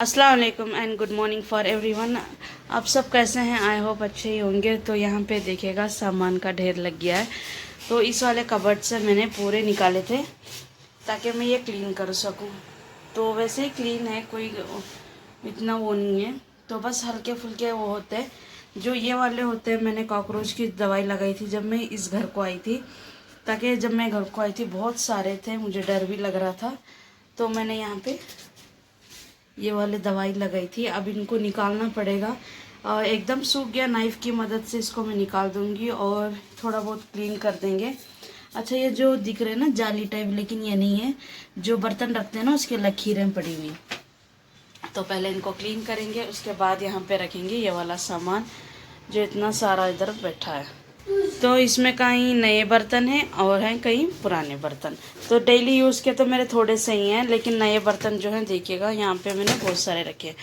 अस्सलाम वालेकुम and good morning for everyone. आप सब कैसे हैं? आई होप अच्छे ही होंगे। तो यहाँ पे देखिएगा सामान का ढेर लग गया है। तो इस वाले कबर्ड से मैंने पूरे निकाले थे ताकि मैं ये क्लीन कर सकूँ। तो वैसे ही क्लीन है, कोई इतना वो नहीं है। तो बस हल्के फुल्के वो होते हैं। जो ये वाले होते हैं, मैंने कॉकरोच की दवाई लगाई थी जब मैं इस घर को आई थी, ताकि जब मैं घर को आई थी बहुत सारे थे, मुझे डर भी लग रहा था। तो मैंने यहाँ पे ये वाली दवाई लगाई थी। अब इनको निकालना पड़ेगा। एकदम सूख गया, नाइफ़ की मदद से इसको मैं निकाल दूंगी और थोड़ा बहुत क्लीन कर देंगे। अच्छा, ये जो दिख रहे हैं ना जाली टाइप, लेकिन ये नहीं है। जो बर्तन रखते हैं ना उसके लकीरें पड़ी हुई। तो पहले इनको क्लीन करेंगे, उसके बाद यहाँ पे रखेंगे ये वाला सामान जो इतना सारा इधर बैठा है। तो इसमें कहीं नए बर्तन हैं और हैं कहीं पुराने बर्तन। तो डेली यूज़ के तो मेरे थोड़े से ही हैं, लेकिन नए बर्तन जो हैं देखिएगा यहाँ पे मैंने बहुत सारे रखे हैं।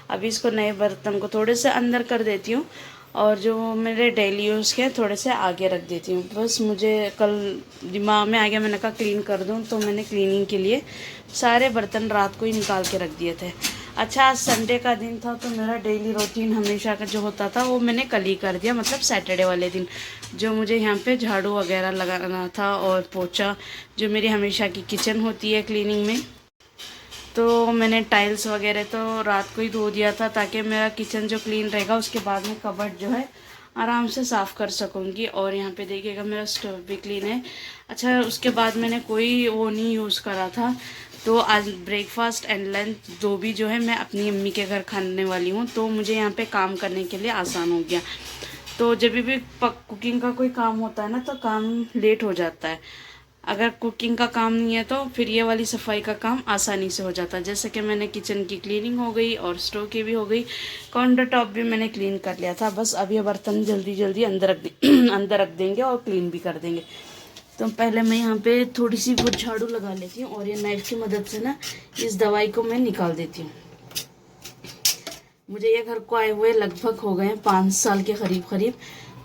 अभी इसको नए बर्तन को थोड़े से अंदर कर देती हूँ और जो मेरे डेली यूज़ के थोड़े से आगे रख देती हूँ। बस मुझे कल दिमाग में आ गया, मैंने कहा क्लीन कर दूँ, तो मैंने क्लीनिंग के लिए सारे बर्तन रात को ही निकाल के रख दिए थे। अच्छा, आज संडे का दिन था तो मेरा डेली रूटीन हमेशा का जो होता था वो मैंने कल ही कर दिया, मतलब सैटरडे वाले दिन। जो मुझे यहाँ पे झाड़ू वगैरह लगाना था और पोछा, जो मेरी हमेशा की किचन होती है क्लीनिंग में, तो मैंने टाइल्स वगैरह तो रात को ही धो दिया था ताकि मेरा किचन जो क्लीन रहेगा उसके बाद में कबर्ड जो है आराम से साफ़ कर सकूँगी। और यहाँ पे देखिएगा मेरा स्टोव भी क्लीन है। अच्छा, उसके बाद मैंने कोई वो नहीं यूज़ करा था। तो आज ब्रेकफास्ट एंड लंच दो भी जो है मैं अपनी अम्मी के घर खाने वाली हूँ, तो मुझे यहाँ पे काम करने के लिए आसान हो गया। तो जब भी कुकिंग का कोई काम होता है ना तो काम लेट हो जाता है। अगर कुकिंग का काम नहीं है तो फिर ये वाली सफाई का काम आसानी से हो जाता है। जैसे कि मैंने किचन की क्लीनिंग हो गई और स्टोव की भी हो गई, काउंटर टॉप भी मैंने क्लीन कर लिया था। बस अब ये बर्तन जल्दी जल्दी अंदर अंदर रख देंगे और क्लीन भी कर देंगे। तो पहले मैं यहाँ पे थोड़ी सी वो झाड़ू लगा लेती हूँ और ये नाइफ की मदद से ना इस दवाई को मैं निकाल देती हूँ। मुझे ये घर को आए हुए लगभग हो गए 5 साल के करीब।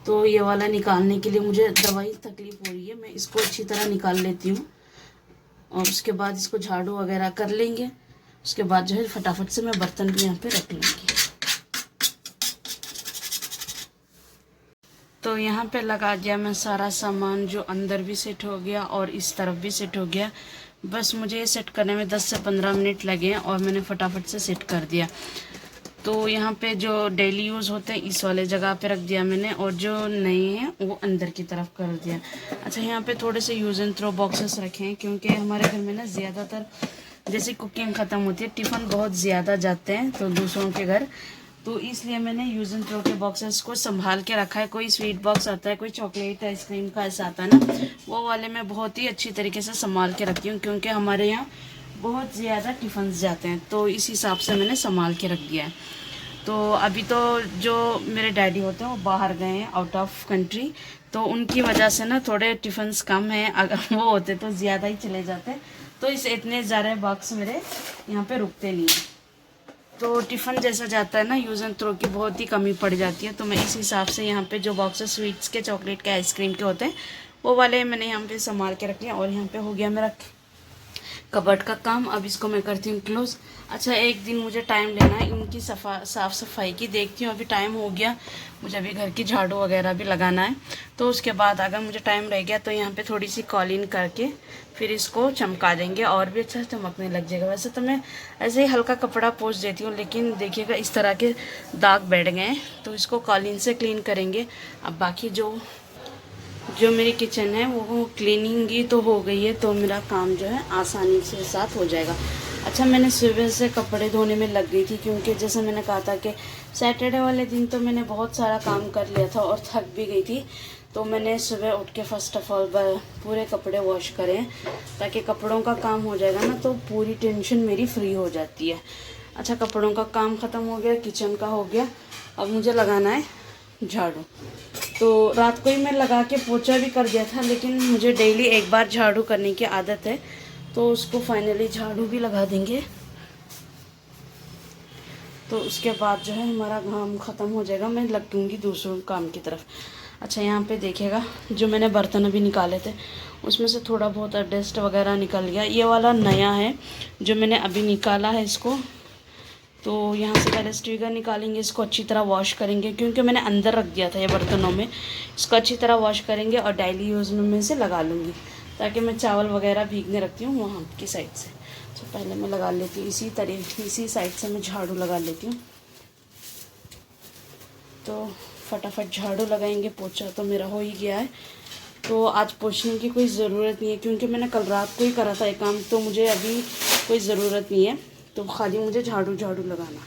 तो ये वाला निकालने के लिए मुझे दवाई तकलीफ हो रही है। मैं इसको अच्छी तरह निकाल लेती हूँ और उसके बाद इसको झाड़ू वगैरह कर लेंगे। उसके बाद जो है फटाफट से मैं बर्तन भी यहाँ पे रख लूँगी। तो यहाँ पे लगा दिया मैं सारा सामान, जो अंदर भी सेट हो गया और इस तरफ भी सेट हो गया। बस मुझे ये सेट करने में 10 से 15 मिनट लगे और मैंने फटाफट से सेट कर दिया। तो यहाँ पे जो डेली यूज़ होते हैं इस वाले जगह पे रख दिया मैंने, और जो नए हैं वो अंदर की तरफ कर दिया। अच्छा, यहाँ पे थोड़े से यूज़ एंड थ्रो बॉक्सेस रखे हैं, क्योंकि हमारे घर में ना ज़्यादातर जैसे कुकिंग ख़त्म होती है टिफ़िन बहुत ज़्यादा जाते हैं तो दूसरों के घर, तो इसलिए मैंने यूज़ एंड थ्रो के बॉक्सेस को संभाल के रखा है। कोई स्वीट बॉक्स आता है, कोई चॉकलेट आइसक्रीम का ऐसा आता है ना, वो वाले मैं बहुत ही अच्छी तरीके से संभाल के रखती हूँ, क्योंकि हमारे यहाँ बहुत ज़्यादा टिफ़िन जाते हैं, तो इस हिसाब से मैंने संभाल के रख दिया है। तो अभी तो जो मेरे डैडी होते हैं वो बाहर गए हैं आउट ऑफ कंट्री, तो उनकी वजह से ना थोड़े टिफ़िन्स कम हैं। अगर वो होते तो ज़्यादा ही चले जाते, तो इस इतने ज़्यादा बॉक्स मेरे यहाँ पे रुकते नहीं हैं। तो टिफ़िन जैसा जाता है ना, यूज़ एंड थ्रो की बहुत ही कमी पड़ जाती है। तो मैं इस हिसाब से यहाँ पे जो बॉक्सेस स्वीट्स के, चॉकलेट के, आइसक्रीम के होते हैं वो वाले मैंने यहाँ पे संभाल के रख लिया। और यहाँ पे हो गया मेरा कबर्ड का काम। अब इसको मैं करती हूँ क्लोज। अच्छा, एक दिन मुझे टाइम लेना है इनकी साफ़ सफाई की। देखती हूँ अभी टाइम हो गया, मुझे अभी घर की झाड़ू वगैरह भी लगाना है। तो उसके बाद अगर मुझे टाइम रह गया तो यहाँ पे थोड़ी सी कॉलिंग करके फिर इसको चमका देंगे और भी अच्छा चमकने लग जाएगा। वैसे तो मैं ऐसे ही हल्का कपड़ा पोंछ देती हूँ, लेकिन देखिएगा इस तरह के दाग बैठ गए हैं, तो इसको कॉलिन से क्लीन करेंगे। अब बाकी जो मेरी किचन है वो क्लीनिंग ही तो हो गई है, तो मेरा काम जो है आसानी से साथ हो जाएगा। अच्छा, मैंने सुबह से कपड़े धोने में लग गई थी, क्योंकि जैसे मैंने कहा था कि सैटरडे वाले दिन तो मैंने बहुत सारा काम कर लिया था और थक भी गई थी। तो मैंने सुबह उठ के फ़र्स्ट ऑफ ऑल पूरे कपड़े वॉश करें, ताकि कपड़ों का काम हो जाएगा ना तो पूरी टेंशन मेरी फ्री हो जाती है। अच्छा, कपड़ों का काम ख़त्म हो गया, किचन का हो गया, अब मुझे लगाना है झाड़ू। तो रात को ही मैं लगा के पोछा भी कर दिया था, लेकिन मुझे डेली एक बार झाड़ू करने की आदत है, तो उसको फाइनली झाड़ू भी लगा देंगे। तो उसके बाद जो है हमारा काम ख़त्म हो जाएगा, मैं लगूँगी दूसरों काम की तरफ। अच्छा, यहाँ पे देखिएगा जो मैंने बर्तन अभी निकाले थे उसमें से थोड़ा बहुत डस्ट वगैरह निकल गया। ये वाला नया है जो मैंने अभी निकाला है, इसको तो यहाँ से पहले स्ट्रीगर निकालेंगे, इसको अच्छी तरह वॉश करेंगे क्योंकि मैंने अंदर रख दिया था ये बर्तनों में। इसको अच्छी तरह वॉश करेंगे और डेली यूज़ में से लगा लूँगी, ताकि मैं चावल वगैरह भीगने रखती हूँ वहाँ की साइड से। तो पहले मैं लगा लेती हूँ इसी साइड से मैं झाड़ू लगा लेती हूँ। तो फटाफट झाड़ू लगाएंगे। पोछा तो मेरा हो ही गया है, तो आज पोछने की कोई ज़रूरत नहीं है क्योंकि मैंने कल रात को ही करा था ये काम, तो मुझे अभी कोई ज़रूरत नहीं है, तो खाली मुझे झाड़ू लगाना।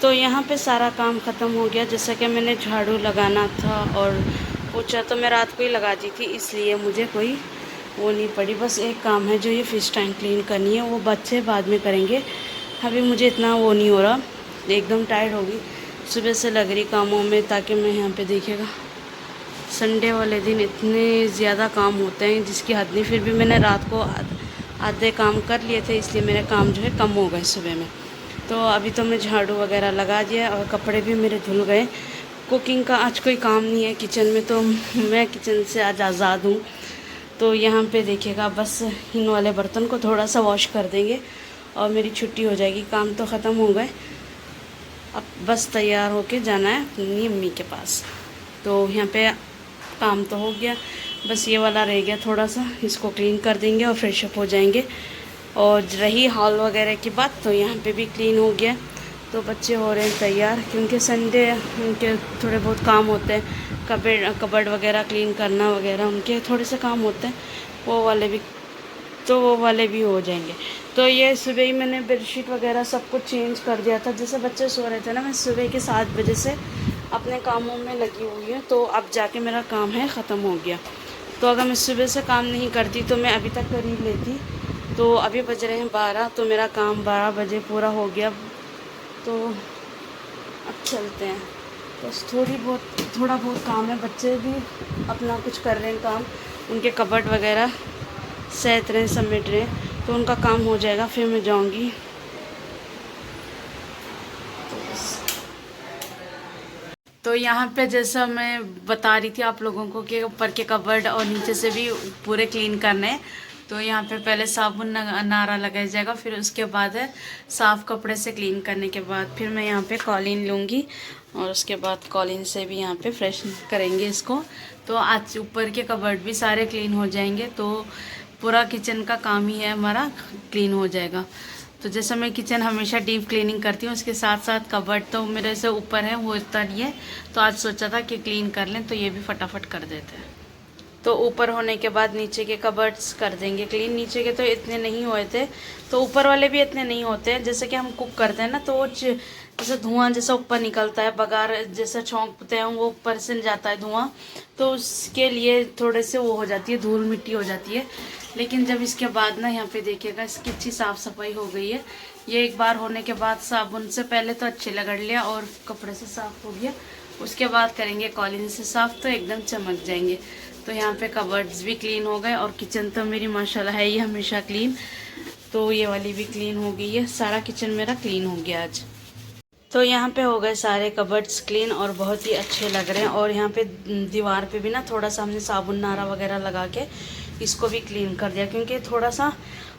तो यहाँ पे सारा काम ख़त्म हो गया। जैसा कि मैंने झाड़ू लगाना था और पोछा तो मैं रात को ही लगा दी थी, इसलिए मुझे कोई वो नहीं पड़ी। बस एक काम है जो ये फ़िश टैंक क्लीन करनी है, वो बच्चे बाद में करेंगे। अभी मुझे इतना वो नहीं हो रहा, एकदम टायर्ड होगी सुबह से लग रही कामों में। ताकि मैं यहाँ पे देखिएगा संडे वाले दिन इतने ज़्यादा काम होते हैं जिसकी हद नहीं। फिर भी मैंने रात को आधे काम कर लिए थे, इसलिए मेरे काम जो है कम हो गए सुबह में। तो अभी तो मैं झाड़ू वगैरह लगा दिया और कपड़े भी मेरे धुल गए। कुकिंग का आज कोई काम नहीं है किचन में, तो मैं किचन से आज आज़ाद हूँ। तो यहाँ पे देखिएगा बस इन वाले बर्तन को थोड़ा सा वॉश कर देंगे और मेरी छुट्टी हो जाएगी। काम तो ख़त्म हो गए, अब बस तैयार होके जाना है अपनी अम्मी के पास। तो यहाँ पे काम तो हो गया, बस ये वाला रह गया थोड़ा सा, इसको क्लीन कर देंगे और फ्रेश अप हो जाएंगे। और रही हॉल वगैरह की बात, तो यहाँ पे भी क्लीन हो गया। तो बच्चे हो रहे हैं तैयार क्योंकि संडे उनके थोड़े बहुत काम होते हैं, कबर्ड वगैरह क्लीन करना वगैरह उनके थोड़े से काम होते हैं, वो वाले भी हो जाएंगे। तो ये सुबह ही मैंने बेडशीट वगैरह सब कुछ चेंज कर दिया था। जैसे बच्चे सो रहे थे ना, मैं सुबह के 7 बजे से अपने कामों में लगी हुई हूँ। तो अब जाके मेरा काम है ख़त्म हो गया। तो अगर मैं सुबह से काम नहीं करती तो मैं अभी तक कर ही लेती। तो अभी बज रहे हैं 12, तो मेरा काम 12 बजे पूरा हो गया। तो अब चलते हैं। बस थोड़ा बहुत काम है, बच्चे भी अपना कुछ कर रहे हैं काम, उनके कबर्ड वगैरह सैत रहे समेट रहे, तो उनका काम हो जाएगा फिर मैं जाऊंगी। तो यहाँ पे जैसा मैं बता रही थी आप लोगों को कि ऊपर के कबर्ड और नीचे से भी पूरे क्लीन करने हैं। तो यहाँ पे पहले साबुन नारा लगाया जाएगा, फिर उसके बाद है साफ़ कपड़े से क्लीन करने के बाद फिर मैं यहाँ पे कॉलिन लूँगी और उसके बाद कॉलिन से भी यहाँ पे फ्रेश करेंगे इसको। तो आज ऊपर के कबर्ड भी सारे क्लीन हो जाएंगे, तो पूरा किचन का काम ही है हमारा क्लीन हो जाएगा। तो जैसे मैं किचन हमेशा डीप क्लीनिंग करती हूँ, उसके साथ साथ कबर्ड तो मेरे से ऊपर है वो इतना नहीं है, तो आज सोचा था कि क्लीन कर लें, तो ये भी फटाफट कर देते हैं। तो ऊपर होने के बाद नीचे के कबर्ड्स कर देंगे क्लीन। नीचे के तो इतने नहीं हुए थे, तो ऊपर वाले भी इतने नहीं होते हैं। जैसे कि हम कुक करते हैं ना, तो वो जैसे धुआं जैसा ऊपर निकलता है, बघार जैसा छोंकते हैं वो ऊपर से जाता है धुआं, तो उसके लिए थोड़े से वो हो जाती है, धूल मिट्टी हो जाती है। लेकिन जब इसके बाद ना यहाँ पे देखिएगा इसकी अच्छी साफ़ सफाई हो गई है। ये एक बार होने के बाद साबुन से पहले तो अच्छे रगड़ लिया और कपड़े से साफ़ हो गया, उसके बाद करेंगे कॉलिन से साफ़, तो एकदम चमक जाएंगे। तो यहाँ पे कबर्ड्स भी क्लीन हो गए और किचन तो मेरी माशाल्लाह है ही हमेशा क्लीन, तो ये वाली भी क्लीन हो गई है। सारा किचन मेरा क्लीन हो गया आज। तो यहाँ पे हो गए सारे कबर्ड्स क्लीन और बहुत ही अच्छे लग रहे हैं। और यहाँ पे दीवार पे भी ना थोड़ा सा हमने साबुन नारा वगैरह लगा के इसको भी क्लीन कर दिया, क्योंकि थोड़ा सा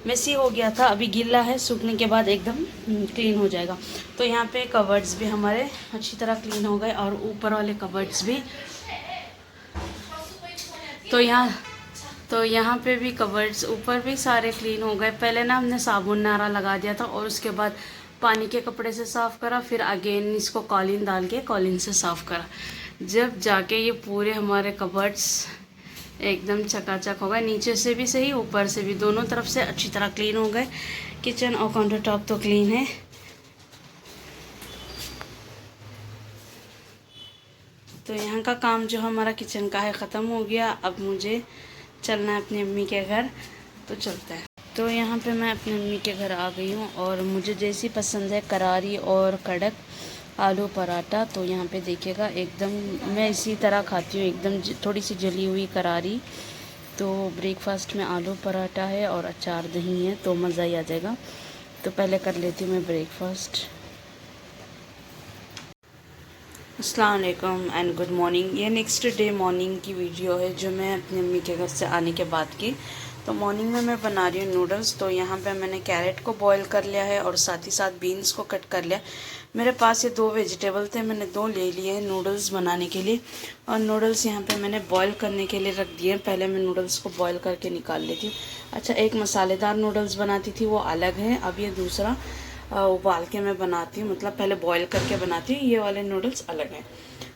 मेसी हो गया था। अभी गीला है, सूखने के बाद एकदम क्लीन हो जाएगा। तो यहाँ पे कबर्ड्स भी हमारे अच्छी तरह क्लीन हो गए और ऊपर वाले कबर्ड्स भी। तो यहाँ पे भी कबर्ड्स ऊपर भी सारे क्लीन हो गए। पहले ना हमने साबुन नारा लगा दिया था और उसके बाद पानी के कपड़े से साफ़ करा, फिर अगेन इसको कॉलिन डाल के कॉलिन से साफ़ करा। जब जाके ये पूरे हमारे कबर्ड्स एकदम चकाचक हो गए, नीचे से भी सही ऊपर से भी, दोनों तरफ से अच्छी तरह क्लीन हो गए। किचन और काउंटर टॉप तो क्लीन है। तो यहाँ का काम जो हमारा किचन का है ख़त्म हो गया। अब मुझे चलना है अपनी अम्मी के घर, तो चलते हैं। तो यहाँ पे मैं अपनी अम्मी के घर आ गई हूँ और मुझे जैसी पसंद है करारी और कड़क आलू पराठा। तो यहाँ पे देखिएगा एकदम मैं इसी तरह खाती हूँ, एकदम थोड़ी सी जली हुई करारी। तो ब्रेकफास्ट में आलू पराठा है और अचार दही है, तो मज़ा ही आ जाएगा। तो पहले कर लेती हूँ मैं ब्रेकफास्ट। अस्सलाम वालेकुम एंड गुड मॉर्निंग। ये नेक्स्ट डे मॉर्निंग की वीडियो है जो मैं अपनी अम्मी के घर से आने के बाद की। तो तो मॉर्निंग में मैं बना रही हूँ नूडल्स। तो यहाँ पे मैंने कैरेट को बॉईल कर लिया है और साथ ही साथ बीन्स को कट कर लिया। मेरे पास ये 2 वेजिटेबल थे, मैंने 2 ले लिए हैं नूडल्स बनाने के लिए। और नूडल्स यहाँ पे मैंने बॉईल करने के लिए रख दिए। पहले मैं नूडल्स को बॉईल करके निकाल लेती हूँ। अच्छा, एक मसालेदार नूडल्स बनाती थी वो अलग है, अब ये दूसरा उबाल के मैं बनाती हूँ, मतलब पहले बॉईल करके बनाती हूँ। ये वाले नूडल्स अलग हैं।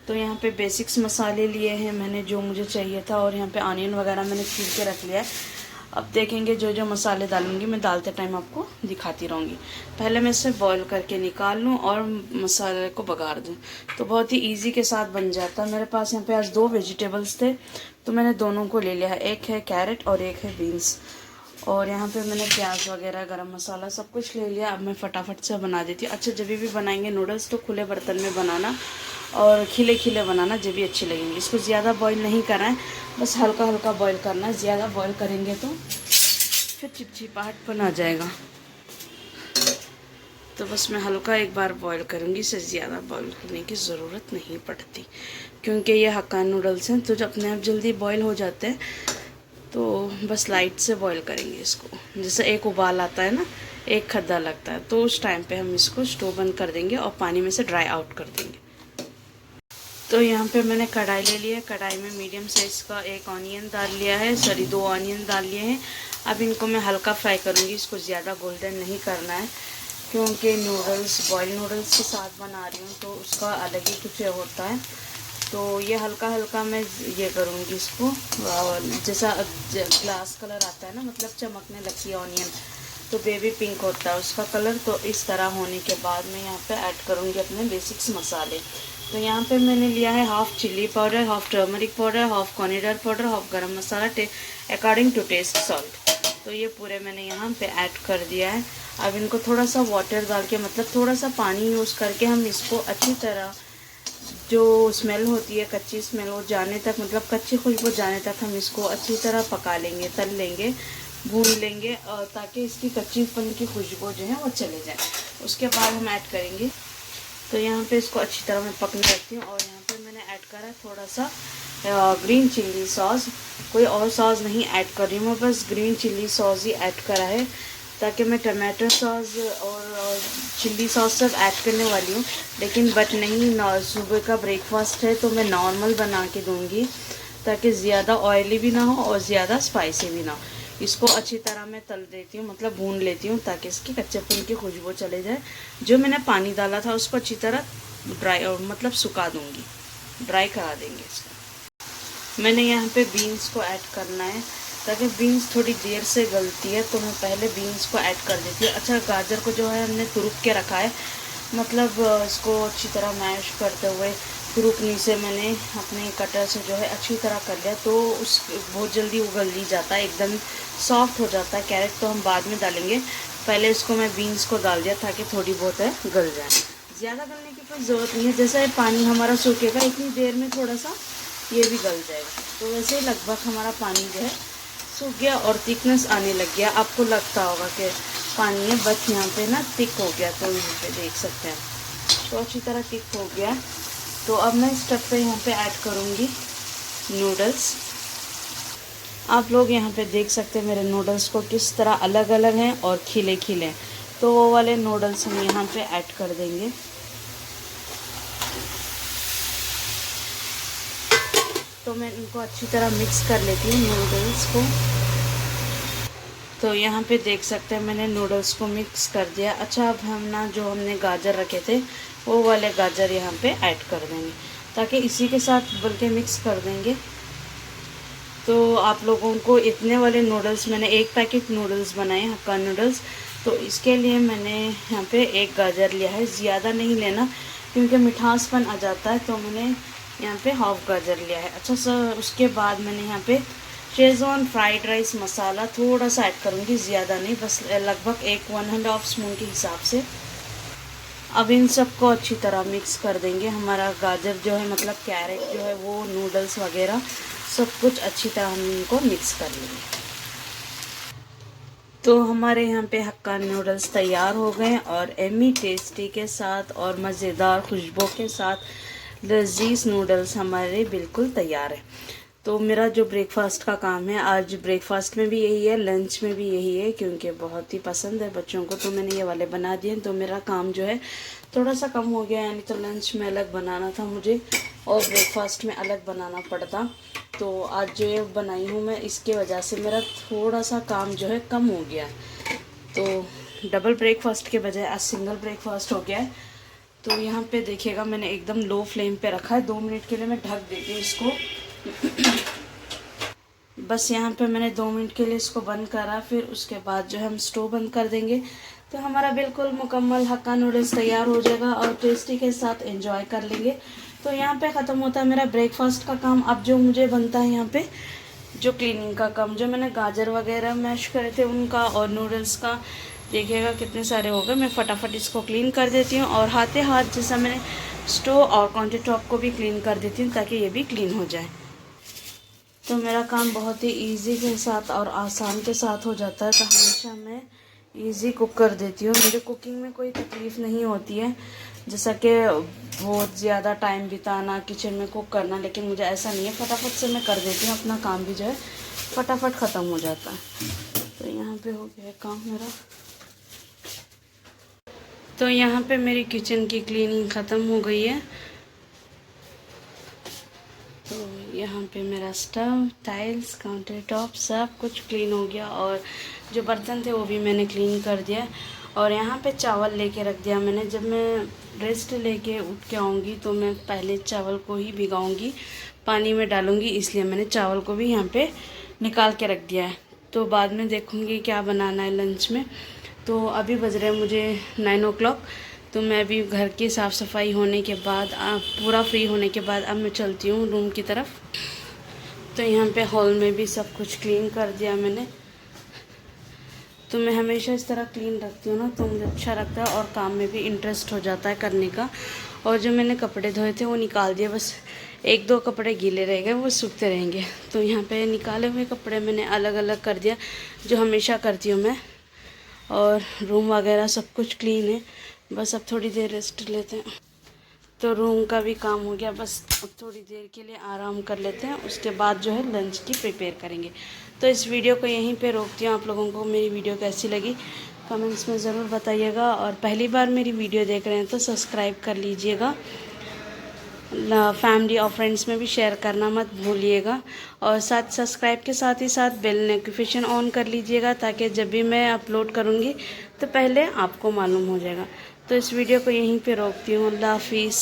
तो यहाँ पे बेसिक्स मसाले लिए हैं मैंने जो मुझे चाहिए था, और यहाँ पे ऑनियन वगैरह मैंने छील के रख लिया है। अब देखेंगे जो जो मसाले डालूंगी मैं डालते टाइम आपको दिखाती रहूँगी। पहले मैं इसे बॉईल करके निकाल लूँ और मसाले को बघार दूँ, तो बहुत ही इजी के साथ बन जाता है। मेरे पास यहाँ पे आज 2 वेजिटेबल्स थे तो मैंने दोनों को ले लिया है, एक है कैरेट और एक है बीन्स। और यहाँ पे मैंने प्याज वगैरह गरम मसाला सब कुछ ले लिया। अब मैं फटाफट से बना देती हूँ। अच्छा, जब भी बनाएंगे नूडल्स तो खुले बर्तन में बनाना और खिले खिले बनाना, जब भी अच्छे लगेंगे। इसको ज़्यादा बॉईल नहीं करना है, बस हल्का हल्का बॉईल करना है। ज़्यादा बॉईल करेंगे तो फिर चिपचिपाहटपन आ जाएगा। तो बस मैं हल्का एक बार बॉईल करूँगी, इससे ज़्यादा बॉईल करने की ज़रूरत नहीं पड़ती, क्योंकि ये हक्का नूडल्स हैं तो अपने आप जल्दी बॉईल हो जाते हैं। तो बस लाइट से बॉईल करेंगे इसको। जैसे एक उबाल आता है ना, एक खद्दा लगता है, तो उस टाइम पे हम इसको स्टोव बंद कर देंगे और पानी में से ड्राई आउट कर देंगे। तो यहाँ पे मैंने कढ़ाई ले लिया है। कढ़ाई में मीडियम साइज़ का 1 ऑनियन डाल लिया है, 2 ऑनियन डाल लिए हैं। अब इनको मैं हल्का फ्राई करूँगी, इसको ज़्यादा गोल्डन नहीं करना है, क्योंकि नूडल्स बॉयल नूडल्स के साथ बना रही हूँ तो उसका अलग ही कुछ होता है। तो ये हल्का हल्का मैं ये करूँगी इसको, जैसा ग्लास कलर आता है ना, मतलब चमकने लगती है ऑनियन, तो बेबी पिंक होता है उसका कलर। तो इस तरह होने के बाद मैं यहाँ पे ऐड करूँगी अपने बेसिक्स मसाले। तो यहाँ पे मैंने लिया है half chilli powder, half turmeric powder, half cornflour powder, half गरम मसाला, अकॉर्डिंग टू टेस्ट सॉल्ट। तो ये पूरे मैंने यहाँ पे ऐड कर दिया है। अब इनको थोड़ा सा वाटर डाल के, मतलब थोड़ा सा पानी यूज़ करके हम इसको अच्छी तरह, जो स्मेल होती है कच्ची स्मेल वो जाने तक, मतलब कच्ची खुशबू जाने तक हम इसको अच्छी तरह पका लेंगे, तल लेंगे, भून लेंगे, ताकि इसकी कच्चीपन की खुशबू जो है वो चले जाए। उसके बाद हम ऐड करेंगे। तो यहाँ पे इसको अच्छी तरह मैं पकने रखती हूँ। और यहाँ पे मैंने ऐड करा थोड़ा सा ग्रीन चिल्ली सॉस। कोई और सॉस नहीं ऐड कर रही हूँ मैं, बस ग्रीन चिल्ली सॉस ही ऐड करा है, ताकि मैं टमाटो सॉस और चिल्ली सॉस सब ऐड करने वाली हूँ। लेकिन नहीं, सुबह का ब्रेकफास्ट है तो मैं नॉर्मल बना के दूँगी, ताकि ज़्यादा ऑयली भी ना हो और ज़्यादा स्पाइसी भी ना हो। इसको अच्छी तरह मैं तल देती हूँ, मतलब भून लेती हूँ, ताकि इसकी कच्चेपन की खुशबू चले जाए। जो मैंने पानी डाला था उसको अच्छी तरह ड्राई, और मतलब सुखा दूँगी, ड्राई करा देंगे इसको। मैंने यहाँ पे बीन्स को ऐड करना है, ताकि बीन्स थोड़ी देर से गलती है, तो मैं पहले बीन्स को ऐड कर देती हूँ। अच्छा, गाजर को जो है हमने तुरुक के रखा है, मतलब इसको अच्छी तरह मैश करते हुए तुरुकनी से मैंने अपने कटर से जो है अच्छी तरह कर लिया, तो उस बहुत जल्दी उगल ही जाता है, एकदम सॉफ्ट हो जाता है। कैरेट तो हम बाद में डालेंगे, पहले इसको मैं बीन्स को डाल दिया ताकि थोड़ी बहुत है गल जाए। ज़्यादा गलने की कोई ज़रूरत नहीं है, जैसा पानी हमारा सूखेगा इतनी देर में थोड़ा सा ये भी गल जाएगा। तो वैसे ही लगभग हमारा पानी जो है सूख गया और थिकनेस आने लग गया। आपको लगता होगा कि पानी है, बस यहाँ पे ना थिक हो गया, तो यहाँ पे देख सकते हैं तो अच्छी तरह थिक हो गया। तो अब मैं इस स्टफ पे यहाँ पे ऐड करूँगी नूडल्स। आप लोग यहाँ पे देख सकते हैं मेरे नूडल्स को किस तरह अलग अलग हैं और खिले खिले, तो वो वाले नूडल्स हम यहाँ पे ऐड कर देंगे। तो मैं इनको अच्छी तरह मिक्स कर लेती हूँ नूडल्स को। तो यहाँ पे देख सकते हैं मैंने नूडल्स को मिक्स कर दिया। अच्छा, अब हम ना जो हमने गाजर रखे थे वो वाले गाजर यहाँ पे ऐड कर देंगे, ताकि इसी के साथ बल्कि मिक्स कर देंगे। तो आप लोगों को इतने वाले नूडल्स, मैंने 1 पैकेट नूडल्स बनाए हक्का नूडल्स, तो इसके लिए मैंने यहाँ पे 1 गाजर लिया है। ज़्यादा नहीं लेना क्योंकि मिठासपन आ जाता है, तो मैंने यहाँ पे हाफ गाजर लिया है। अच्छा सर, उसके बाद मैंने यहाँ पे शेज़वान फ्राइड राइस मसाला थोड़ा सा ऐड करूँगी, ज़्यादा नहीं, बस लगभग 1/2 स्पून के हिसाब से। अब इन सबको अच्छी तरह मिक्स कर देंगे। हमारा गाजर जो है, मतलब कैरेट जो है, वो नूडल्स वगैरह सब कुछ अच्छी तरह हम इनको मिक्स कर लेंगे। तो हमारे यहाँ पे हक्का नूडल्स तैयार हो गए और एमी टेस्टी के साथ और मज़ेदार खुशबू के साथ लजीज नूडल्स हमारे बिल्कुल तैयार है। तो मेरा जो ब्रेकफास्ट का काम है, आज ब्रेकफास्ट में भी यही है, लंच में भी यही है, क्योंकि बहुत ही पसंद है बच्चों को, तो मैंने ये वाले बना दिए। तो मेरा काम जो है थोड़ा सा कम हो गया, यानी तो लंच में अलग बनाना था मुझे और ब्रेकफास्ट में अलग बनाना पड़ता। तो आज जो ये बनाई हूँ मैं, इसके वजह से मेरा थोड़ा सा काम जो है कम हो गया। तो डबल ब्रेकफास्ट के बजाय आज सिंगल ब्रेकफास्ट हो गया है। तो यहाँ पे देखिएगा मैंने एकदम लो फ्लेम पे रखा है। 2 मिनट के लिए मैं ढक देती हूँ इसको। बस यहाँ पे मैंने 2 मिनट के लिए इसको बंद करा, फिर उसके बाद जो है हम स्टोव बंद कर देंगे। तो हमारा बिल्कुल मुकम्मल हक्का नूडल्स तैयार हो जाएगा और टेस्टी के साथ एंजॉय कर लेंगे। तो यहाँ पे ख़त्म होता है मेरा ब्रेकफास्ट का काम। अब जो मुझे बनता है यहाँ पे जो क्लीनिंग का काम, जो मैंने गाजर वगैरह मैश करे थे उनका और नूडल्स का, देखिएगा कितने सारे हो गए। मैं फटाफट इसको क्लीन कर देती हूँ और हाथे हाथ जैसा मैंने स्टोव और काउंटर टॉप को भी क्लीन कर देती हूँ ताकि ये भी क्लीन हो जाए। तो मेरा काम बहुत ही इजी के साथ और आसान के साथ हो जाता है। तो हमेशा मैं इजी कुक कर देती हूँ। मुझे कुकिंग में कोई तकलीफ़ नहीं होती है, जैसा कि बहुत ज़्यादा टाइम बिताना किचन में कुक करना, लेकिन मुझे ऐसा नहीं है, फटाफट से मैं कर देती हूँ। अपना काम भी जो है फटाफट ख़त्म हो जाता है। तो यहाँ पे हो गया काम मेरा। तो यहाँ पे मेरी किचन की क्लीनिंग ख़त्म हो गई है। तो यहाँ पे मेरा स्टव, टाइल्स, काउंटर टॉप सब कुछ क्लीन हो गया और जो बर्तन थे वो भी मैंने क्लीन कर दिया। और यहाँ पे चावल लेके रख दिया मैंने। जब मैं रेस्ट लेके उठ के आऊँगी तो मैं पहले चावल को ही भिगाऊँगी, पानी में डालूँगी, इसलिए मैंने चावल को भी यहाँ पे निकाल के रख दिया है। तो बाद में देखूँगी क्या बनाना है लंच में। तो अभी बज रहे हैं मुझे 9 o'clock। तो मैं अभी घर की साफ़ सफाई होने के बाद, पूरा फ्री होने के बाद अब मैं चलती हूँ रूम की तरफ। तो यहाँ पे हॉल में भी सब कुछ क्लीन कर दिया मैंने। तो मैं हमेशा इस तरह क्लीन रखती हूँ ना, तो मुझे अच्छा लगता है और काम में भी इंटरेस्ट हो जाता है करने का। और जो मैंने कपड़े धोए थे वो निकाल दिए, बस 1-2 कपड़े गीले रह गए, वो सूखते रहेंगे। तो यहाँ पे निकाले हुए कपड़े मैंने अलग अलग कर दिया, जो हमेशा करती हूँ मैं। और रूम वगैरह सब कुछ क्लीन है, बस अब थोड़ी देर रेस्ट लेते हैं। तो रूम का भी काम हो गया, बस अब थोड़ी देर के लिए आराम कर लेते हैं, उसके बाद जो है लंच की प्रिपेयर करेंगे। तो इस वीडियो को यहीं पे रोकती हूँ। आप लोगों को मेरी वीडियो कैसी लगी कमेंट्स में ज़रूर बताइएगा। और पहली बार मेरी वीडियो देख रहे हैं तो सब्सक्राइब कर लीजिएगा। फैमिली और फ्रेंड्स में भी शेयर करना मत भूलिएगा। और साथ सब्सक्राइब के साथ ही साथ बेल नोटिफिकेशन ऑन कर लीजिएगा, ताकि जब भी मैं अपलोड करूँगी तो पहले आपको मालूम हो जाएगा। तो इस वीडियो को यहीं पे रोकती हूँ। अल्लाह हाफिज़।